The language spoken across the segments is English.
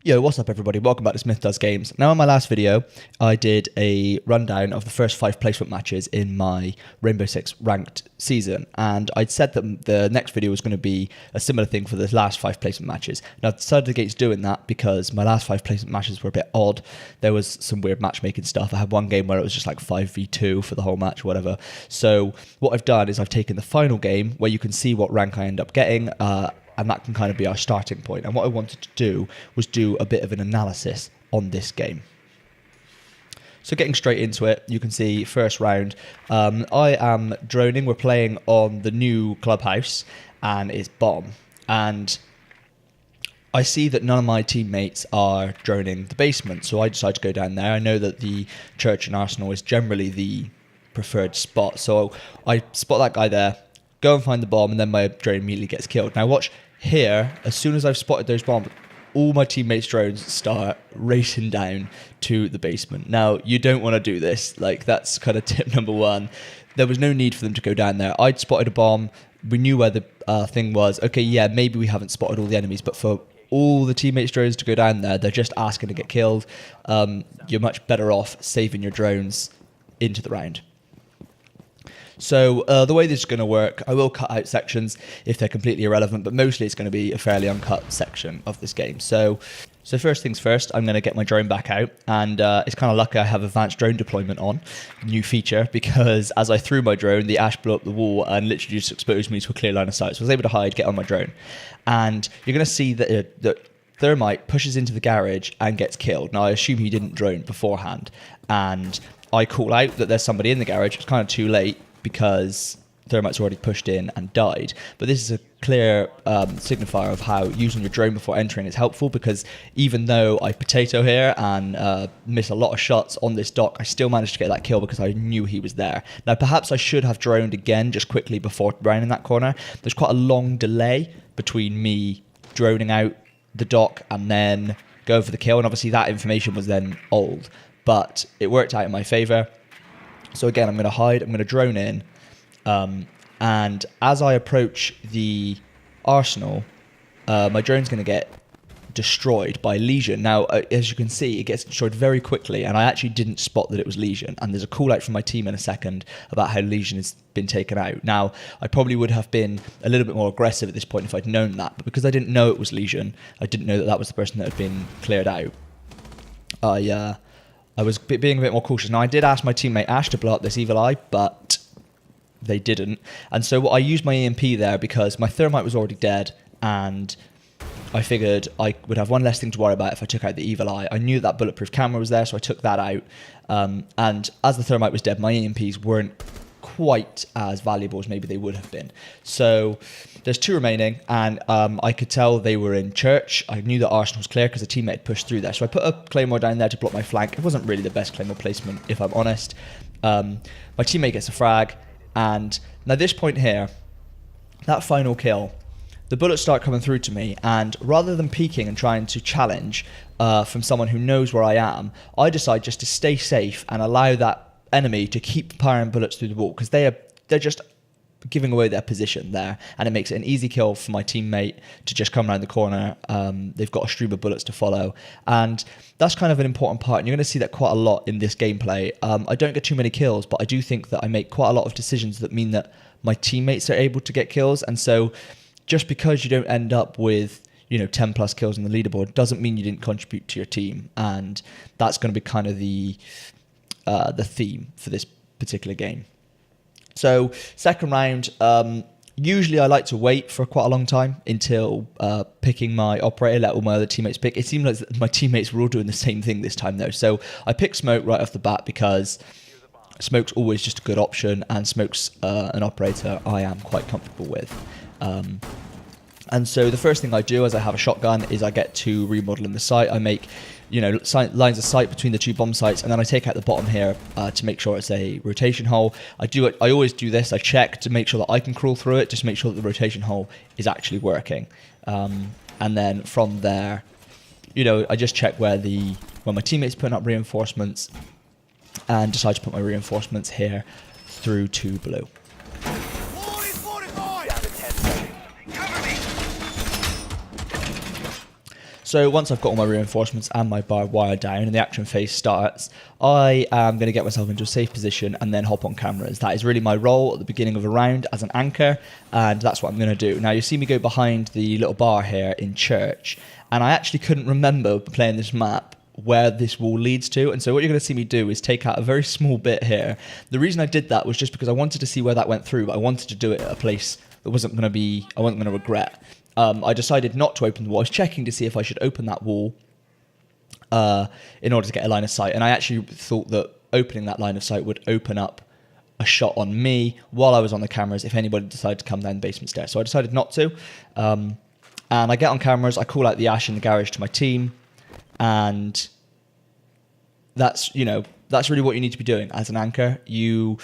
Yo, what's up everybody? Welcome back to Smith Does Games. Now in my last video, I did a rundown of the first 5 placement matches in my Rainbow Six ranked season, and I'd said that the next video was going to be a similar thing for the last 5 placement matches. Now I've decided against doing that because my last 5 placement matches were a bit odd. There was some weird matchmaking stuff. I had one game where it was just like 5v2 for the whole match or whatever. So what I've done is I've taken the final game where you can see what rank I end up getting, and that can kind of be our starting point. And what I wanted to do was do a bit of an analysis on this game. So getting straight into it, you can see first round, I am droning. We're playing on the new clubhouse and it's bomb. And I see that none of my teammates are droning the basement, so I decide to go down there. I know that the church and Arsenal is generally the preferred spot, so I spot that guy there, go and find the bomb, and then my drone immediately gets killed. Now watch here, as soon as I've spotted those bombs, all my teammates' drones start racing down to the basement. Now, you don't want to do this. Like, that's kind of tip number 1. There was no need for them to go down there. I'd spotted a bomb. We knew where the thing was. Okay, yeah, maybe we haven't spotted all the enemies, but for all the teammates' drones to go down there, they're just asking to get killed. You're much better off saving your drones into the round. So the way this is going to work, I will cut out sections if they're completely irrelevant, but mostly it's going to be a fairly uncut section of this game. So first things first, I'm going to get my drone back out, and it's kind of lucky I have advanced drone deployment on, new feature, because as I threw my drone, the ash blew up the wall and literally just exposed me to a clear line of sight. So I was able to hide, get on my drone, and you're going to see that that Thermite pushes into the garage and gets killed. Now I assume he didn't drone beforehand, and I call out that there's somebody in the garage. It's kind of too late, because Thermite's already pushed in and died. But this is a clear signifier of how using your drone before entering is helpful, because even though I potato here and miss a lot of shots on this dock, I still managed to get that kill because I knew he was there. Now perhaps I should have droned again just quickly before rounding that corner. There's quite a long delay between me droning out the dock and then going for the kill, and obviously that information was then old, but it worked out in my favor. So again, I'm going to hide, I'm going to drone in, and as I approach the Arsenal, my drone's going to get destroyed by Legion. Now, as you can see, it gets destroyed very quickly, and I actually didn't spot that it was Legion, and there's a call out from my team in a second about how Legion has been taken out. Now, I probably would have been a little bit more aggressive at this point if I'd known that, but because I didn't know it was Legion, I didn't know that that was the person that had been cleared out, I was being a bit more cautious. Now, I did ask my teammate Ash to blow up this evil eye, but they didn't. And so I used my EMP there because my Thermite was already dead, and I figured I would have one less thing to worry about if I took out the evil eye. I knew that bulletproof camera was there, so I took that out. And as the Thermite was dead, my EMPs weren't quite as valuable as maybe they would have been. So there's 2 remaining, and I could tell they were in church. I knew that Arsenal was clear because the teammate had pushed through there. So I put a claymore down there to block my flank. It wasn't really the best claymore placement, if I'm honest. My teammate gets a frag, and now this point here, that final kill, the bullets start coming through to me, and rather than peeking and trying to challenge from someone who knows where I am, I decide just to stay safe and allow that enemy to keep firing bullets through the wall, because they're just giving away their position there, and it makes it an easy kill for my teammate to just come around the corner. They've got a stream of bullets to follow, and that's kind of an important part, and you're going to see that quite a lot in this gameplay. I don't get too many kills, but I do think that I make quite a lot of decisions that mean that my teammates are able to get kills, and so just because you don't end up with 10 plus kills on the leaderboard doesn't mean you didn't contribute to your team, and that's going to be kind of the theme for this particular game. So second round, usually I like to wait for quite a long time until picking my operator, let all my other teammates pick. It seemed like my teammates were all doing the same thing this time though. So I picked Smoke right off the bat because Smoke's always just a good option, and Smoke's an operator I am quite comfortable with. And so the first thing I do as I have a shotgun is I get to remodeling the site. I make lines of sight between the 2 bomb sites, and then I take out the bottom here to make sure it's a rotation hole. I always do this. I check to make sure that I can crawl through it, just to make sure that the rotation hole is actually working. And then from there, I just check where my teammate's putting up reinforcements, and decide to put my reinforcements here through to blue. So once I've got all my reinforcements and my barbed wire down and the action phase starts, I am going to get myself into a safe position and then hop on cameras. That is really my role at the beginning of a round as an anchor, and that's what I'm going to do. Now you see me go behind the little bar here in church, and I actually couldn't remember playing this map where this wall leads to, and so what you're going to see me do is take out a very small bit here. The reason I did that was just because I wanted to see where that went through, but I wanted to do it at a place that I wasn't going to regret. I decided not to open the wall. I was checking to see if I should open that wall in order to get a line of sight, and I actually thought that opening that line of sight would open up a shot on me while I was on the cameras if anybody decided to come down the basement stairs. So I decided not to, and I get on cameras, I call out the ash in the garage to my team, and that's really what you need to be doing as an anchor. You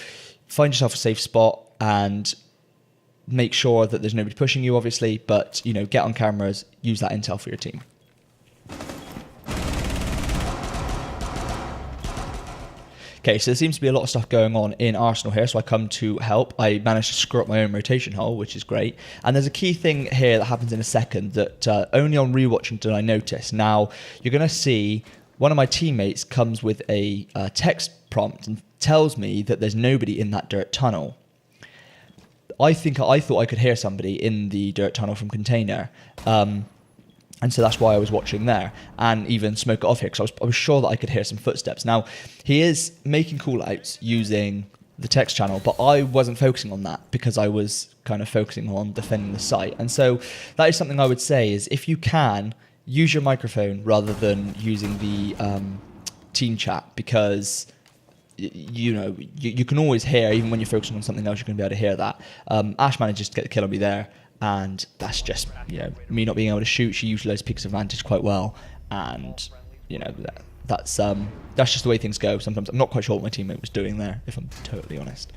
find yourself a safe spot and make sure that there's nobody pushing you, obviously, but get on cameras, use that intel for your team. Okay, so there seems to be a lot of stuff going on in Arsenal here, so I come to help. I managed to screw up my own rotation hole, which is great. And there's a key thing here that happens in a second that only on rewatching did I notice. Now, you're going to see one of my teammates comes with a text prompt and tells me that there's nobody in that dirt tunnel. I thought I could hear somebody in the dirt tunnel from container. And so that's why I was watching there and even smoke it off here because I was sure that I could hear some footsteps. Now, he is making call-outs using the text channel, but I wasn't focusing on that because I was kind of focusing on defending the site. And so that is something I would say is if you can, use your microphone rather than using the team chat because you can always hear, even when you're focusing on something else, you're going to be able to hear that. Ash manages to get the kill on me there. And that's just me not being able to shoot. She utilised Peak's advantage quite well, and that's just the way things go. Sometimes I'm not quite sure what my teammate was doing there, if I'm totally honest.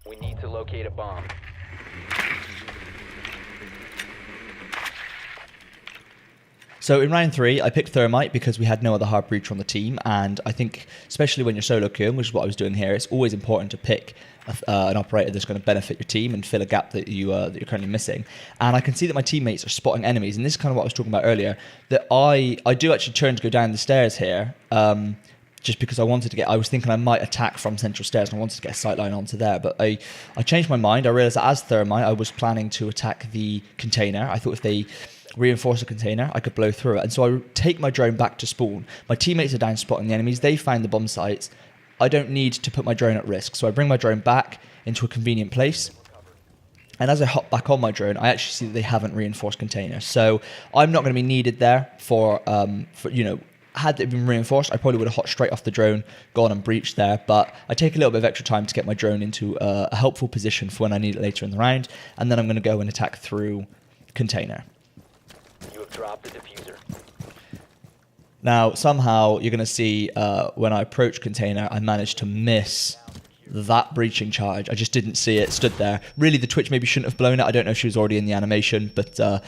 We need to locate a bomb. So in round 3, I picked Thermite because we had no other hard breacher on the team, and I think, especially when you're solo queuing, which is what I was doing here, it's always important to pick an operator that's going to benefit your team and fill a gap that you're currently missing. And I can see that my teammates are spotting enemies, and this is kind of what I was talking about earlier, that I do actually turn to go down the stairs here, just because I was thinking I might attack from central stairs and I wanted to get a sight line onto there, but I changed my mind. I realised that as Thermite, I was planning to attack the container. I thought if they reinforce a container, I could blow through it. And so I take my drone back to spawn. My teammates are down spotting the enemies. They find the bomb sites. I don't need to put my drone at risk. So I bring my drone back into a convenient place. And as I hop back on my drone, I actually see that they haven't reinforced containers. So I'm not going to be needed there for had it been reinforced, I probably would have hopped straight off the drone, gone and breached there. But I take a little bit of extra time to get my drone into a helpful position for when I need it later in the round. And then I'm going to go and attack through container. Drop the diffuser. Now, somehow, you're going to see when I approach container, I managed to miss that breaching charge. I just didn't see it, stood there. Really, the Twitch maybe shouldn't have blown it. I don't know if she was already in the animation, but, the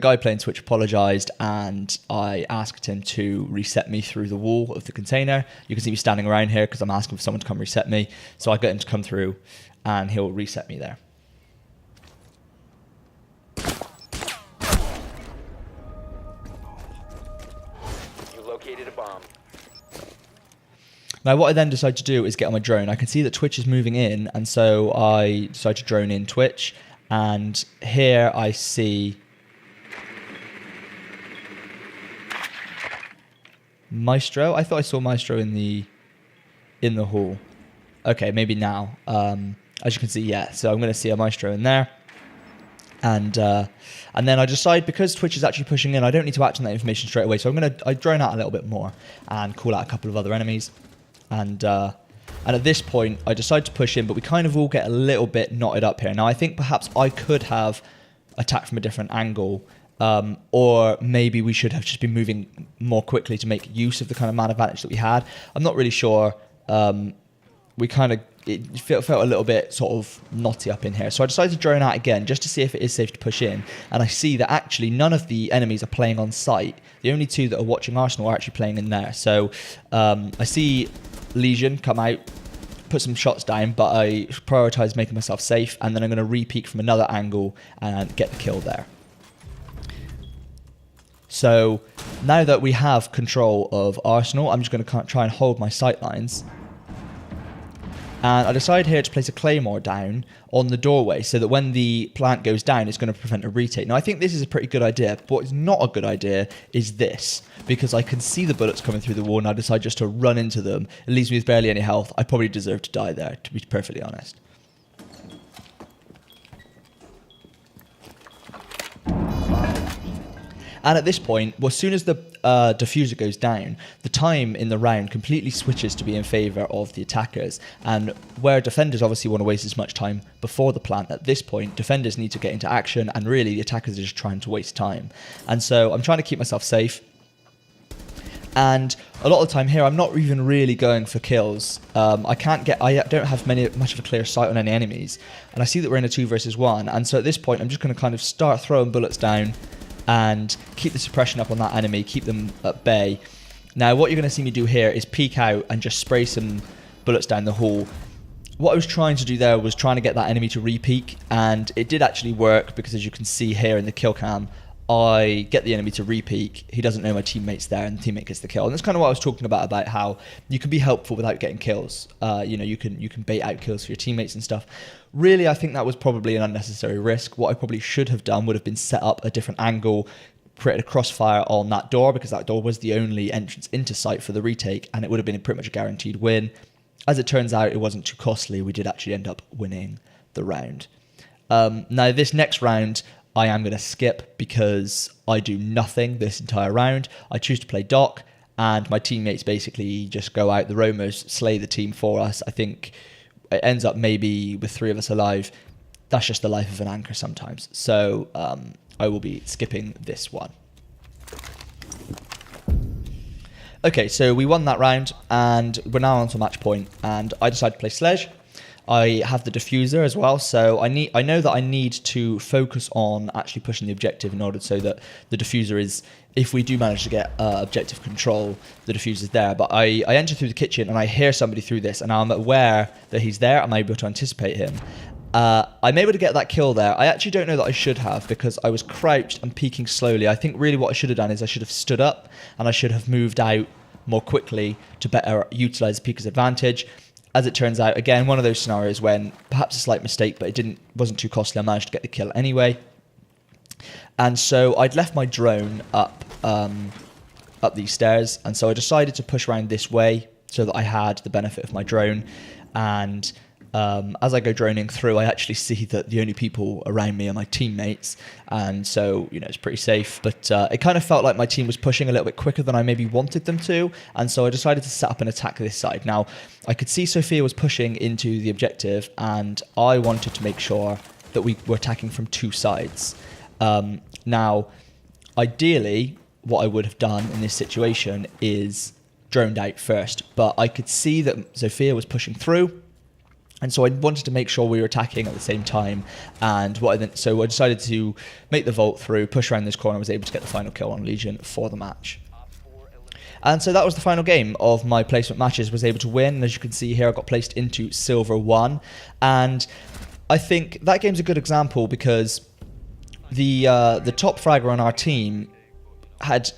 guy playing Twitch apologized, and I asked him to reset me through the wall of the container. You can see me standing around here because I'm asking for someone to come reset me. So I got him to come through, and he'll reset me there. Located a bomb. Now what I then decide to do is get on my drone. I can see that Twitch is moving in, and so I decide to drone in Twitch, and here I see Maestro. I thought I saw Maestro in the hall. Okay, maybe now. As you can see, yeah. So I'm going to see a Maestro in there. And then I decide, because Twitch is actually pushing in, I don't need to act on that information straight away. So I drone out a little bit more and call out a couple of other enemies. And at this point, I decide to push in, but we kind of all get a little bit knotted up here. Now, I think perhaps I could have attacked from a different angle, or maybe we should have just been moving more quickly to make use of the kind of man advantage that we had. I'm not really sure. It felt a little bit sort of knotty up in here. So I decided to drone out again just to see if it is safe to push in. And I see that actually none of the enemies are playing on site. The only two that are watching Arsenal are actually playing in there. So I see Legion come out put some shots down, but I prioritize making myself safe, and then I'm going to re-peek from another angle and get the kill there. So now that we have control of Arsenal, I'm just going to try and hold my sight lines. And I decided here to place a claymore down on the doorway so that when the plant goes down, it's going to prevent a retake. Now, I think this is a pretty good idea, but what is not a good idea is this, because I can see the bullets coming through the wall and I decide just to run into them. It leaves me with barely any health. I probably deserve to die there, to be perfectly honest. And at this point, well, as soon as the diffuser goes down, the time in the round completely switches to be in favour of the attackers. And where defenders obviously want to waste as much time before the plant, at this point, defenders need to get into action, and really the attackers are just trying to waste time. And so I'm trying to keep myself safe. And a lot of the time here, I'm not even really going for kills. I don't have much of a clear sight on any enemies. And I see that we're in a 2 versus 1. And so at this point, I'm just going to kind of start throwing bullets down and keep the suppression up on that enemy, keep them at bay. Now, what you're going to see me do here is peek out and just spray some bullets down the hall. What I was trying to do there was trying to get that enemy to re-peek, and it did actually work, because as you can see here in the kill cam, I get the enemy to re-peek. He doesn't know my teammate's there, and the teammate gets the kill. And that's kind of what I was talking about how you can be helpful without getting kills. You can bait out kills for your teammates and stuff. Really, I think that was probably an unnecessary risk. What I probably should have done would have been set up a different angle, created a crossfire on that door, because that door was the only entrance into sight for the retake, and it would have been pretty much a guaranteed win. As it turns out, it wasn't too costly. We did actually end up winning the round. Now, this next round, I am going to skip because I do nothing this entire round. I choose to play Doc, and my teammates basically just go out. The roamers slay the team for us. I think it ends up maybe with 3 of us alive. That's just the life of an anchor sometimes. So I will be skipping this one. Okay, so we won that round, and we're now on to match point, and I decided to play Sledge. I have the diffuser as well, so I know that I need to focus on actually pushing the objective in order so that the diffuser is, if we do manage to get objective control, the diffuser's there. But I enter through the kitchen and I hear somebody through this, and I'm aware that he's there. I'm able to anticipate him. I'm able to get that kill there. I actually don't know that I should have, because I was crouched and peeking slowly. I think really what I should have done is I should have stood up and I should have moved out more quickly to better utilise the peeker's advantage. As it turns out, again, one of those scenarios when perhaps a slight mistake, but it wasn't too costly. I managed to get the kill anyway. And so I'd left my drone up these stairs, and so I decided to push around this way so that I had the benefit of my drone. And as I go droning through, I actually see that the only people around me are my teammates, and so it's pretty safe. But it kind of felt like my team was pushing a little bit quicker than I maybe wanted them to, and so I decided to set up and attack this side. Now, I could see Sophia was pushing into the objective, and I wanted to make sure that we were attacking from 2 sides. Now, ideally, what I would have done in this situation is droned out first, but I could see that Sophia was pushing through. And so I wanted to make sure we were attacking at the same time. And so I decided to make the vault through, push around this corner, and was able to get the final kill on Legion for the match. And so that was the final game of my placement matches. Was able to win. And as you can see here, I got placed into Silver 1. And I think that game's a good example because the top fragger on our team had,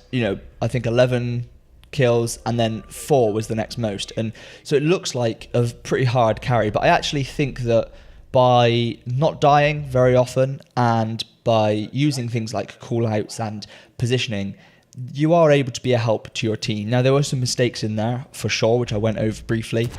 I think 11 kills, and then 4 was the next most, and so it looks like a pretty hard carry, but I actually think that by not dying very often and by using things like callouts and positioning, you are able to be a help to your team. Now, there were some mistakes in there for sure, which I went over briefly,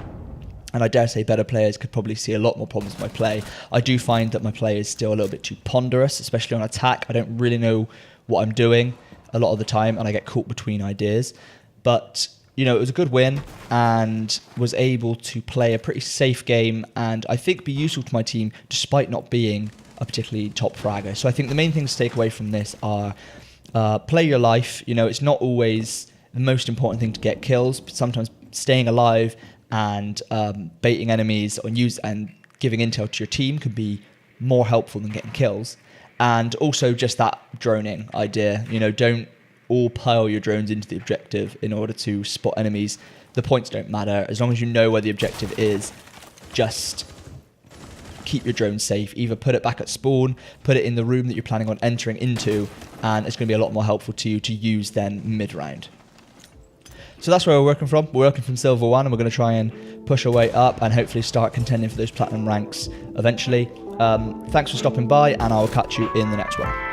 and I dare say better players could probably see a lot more problems with my play. I do find that my play is still a little bit too ponderous, especially on attack. I don't really know what I'm doing a lot of the time, and I get caught between ideas. But, it was a good win, and was able to play a pretty safe game and I think be useful to my team despite not being a particularly top fragger. So I think the main things to take away from this are play your life. It's not always the most important thing to get kills, but sometimes staying alive and baiting enemies and giving intel to your team can be more helpful than getting kills. And also just that droning idea, don't all pile your drones into the objective in order to spot enemies. The points don't matter. As long as you know where the objective is, just keep your drone safe. Either put it back at spawn, put it in the room that you're planning on entering into, and it's going to be a lot more helpful to you to use then mid-round. So that's where we're working from. We're working from Silver 1, and we're going to try and push our way up and hopefully start contending for those Platinum ranks eventually. Thanks for stopping by, and I'll catch you in the next one.